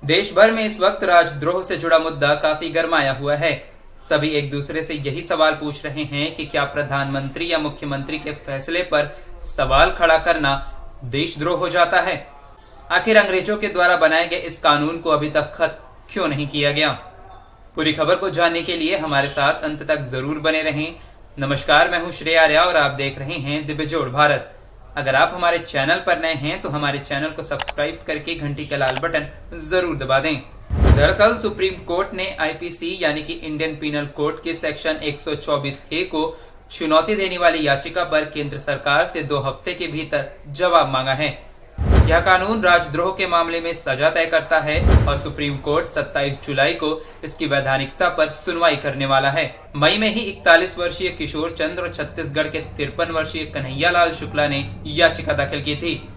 देश भर में इस वक्त राजद्रोह से जुड़ा मुद्दा काफी गरमाया हुआ है। सभी एक दूसरे से यही सवाल पूछ रहे हैं कि क्या प्रधानमंत्री या मुख्यमंत्री के फैसले पर सवाल खड़ा करना देशद्रोह हो जाता है। आखिर अंग्रेजों के द्वारा बनाए गए इस कानून को अभी तक खत्म क्यों नहीं किया गया। पूरी खबर को जानने के लिए हमारे साथ अंत तक जरूर बने रहें। नमस्कार, मैं हूं श्रेय आर्या और आप देख रहे हैं दिव्य जोड़ भारत। अगर आप हमारे चैनल पर नए हैं तो हमारे चैनल को सब्सक्राइब करके घंटी का लाल बटन जरूर दबा दें। दरअसल सुप्रीम कोर्ट ने आईपीसी यानी कि इंडियन पीनल कोड के सेक्शन 124A को चुनौती देने वाली याचिका पर केंद्र सरकार से 2 हफ्ते के भीतर जवाब मांगा है। यह कानून राजद्रोह के मामले में सजा तय करता है और सुप्रीम कोर्ट 27 जुलाई को इसकी वैधानिकता पर सुनवाई करने वाला है। मई में ही 41 वर्षीय किशोर चंद्र और छत्तीसगढ़ के 53 वर्षीय कन्हैया लाल शुक्ला ने याचिका दाखिल की थी।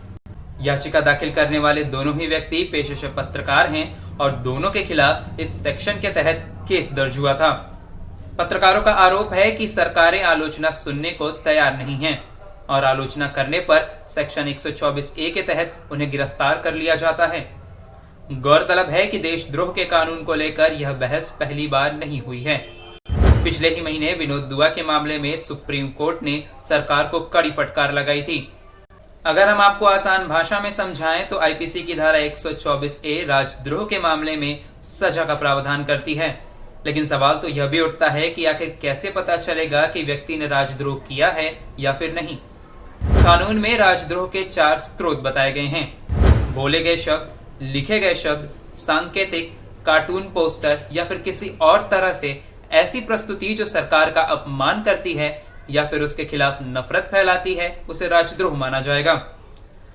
याचिका दाखिल करने वाले दोनों ही व्यक्ति पेशे से पत्रकार हैं और दोनों के खिलाफ इस सेक्शन के तहत केस दर्ज हुआ था। पत्रकारों का आरोप है कि सरकारें आलोचना सुनने को तैयार नहीं हैं और आलोचना करने पर सेक्शन 124A के तहत उन्हें गिरफ्तार कर लिया जाता है। गौरतलब है कि देशद्रोह के कानून को लेकर यह बहस पहली बार नहीं हुई है। पिछले ही महीने विनोद दुआ के मामले में सुप्रीम कोर्ट ने सरकार को कड़ी फटकार लगाई थी। अगर हम आपको आसान भाषा में समझाएं तो आईपीसी की धारा 124A राजद्रोह के मामले में सजा का प्रावधान करती है। लेकिन सवाल तो यह भी उठता है कि आखिर कैसे पता चलेगा कि व्यक्ति ने राजद्रोह किया है या फिर नहीं। कानून में राजद्रोह के 4 स्रोत बताए गए हैं। बोले गए शब्द, लिखे गए शब्द, सांकेतिक, कार्टून, पोस्टर या फिर किसी और तरह से ऐसी प्रस्तुति जो सरकार का अपमान करती है या फिर उसके खिलाफ नफरत फैलाती है, उसे राजद्रोह माना जाएगा।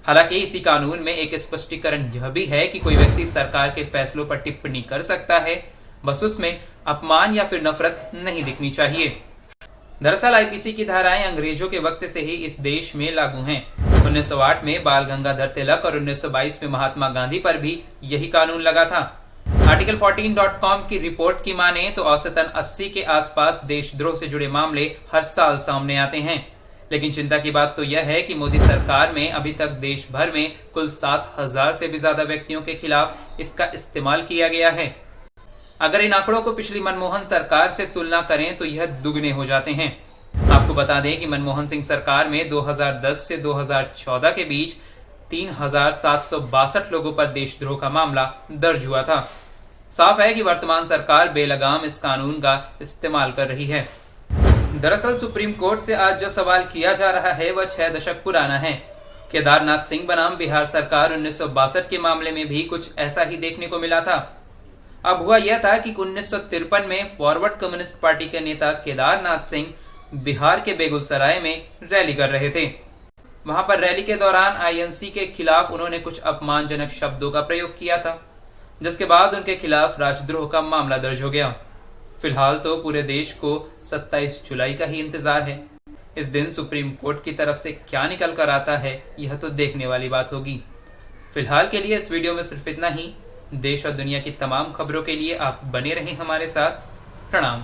हालांकि इसी कानून में एक स्पष्टीकरण यह भी है कि कोई व्यक्ति सरकार के फैसलों पर टिप्पणी कर सकता है, बस उसमें अपमान या फिर नफरत नहीं दिखनी चाहिए। दरअसल आईपीसी की धाराएं अंग्रेजों के वक्त से ही इस देश में लागू हैं। 1908 में बाल गंगाधर तिलक और 1922 में महात्मा गांधी पर भी यही कानून लगा था। आर्टिकल 14.com की रिपोर्ट की माने तो औसतन 80 के आसपास देशद्रोह से जुड़े मामले हर साल सामने आते हैं। लेकिन चिंता की बात तो यह है कि मोदी सरकार में अभी तक देश भर में कुल 7,000 से भी ज्यादा व्यक्तियों के खिलाफ इसका इस्तेमाल किया गया है। अगर इन आंकड़ों को पिछली मनमोहन सरकार से तुलना करें तो यह दुगने हो जाते हैं। आपको बता दें कि मनमोहन सिंह सरकार में 2010 से 2014 के बीच 3,762 लोगों पर देशद्रोह का मामला दर्ज हुआ था। साफ है कि वर्तमान सरकार बेलगाम इस कानून का इस्तेमाल कर रही है। दरअसल सुप्रीम कोर्ट से आज जो सवाल किया जा रहा है वह 6 दशक पुराना है। केदारनाथ सिंह बनाम बिहार सरकार 1962 के मामले में भी कुछ ऐसा ही देखने को मिला था। अब हुआ यह था कि 1953 में फॉरवर्ड कम्युनिस्ट पार्टी के नेता केदारनाथ सिंह बिहार के बेगूसराय में रैली कर रहे थे। वहां पर रैली के दौरान आईएनसी के खिलाफ उन्होंने कुछ अपमानजनक शब्दों का प्रयोग किया था, जिसके बाद उनके खिलाफ राजद्रोह का मामला दर्ज हो गया। फिलहाल तो पूरे देश को 27 जुलाई का ही इंतजार है। इस दिन सुप्रीम कोर्ट की तरफ से क्या निकल कर आता है, यह तो देखने वाली बात होगी। फिलहाल के लिए इस वीडियो में सिर्फ इतना ही। देश और दुनिया की तमाम खबरों के लिए आप बने रहें हमारे साथ। प्रणाम।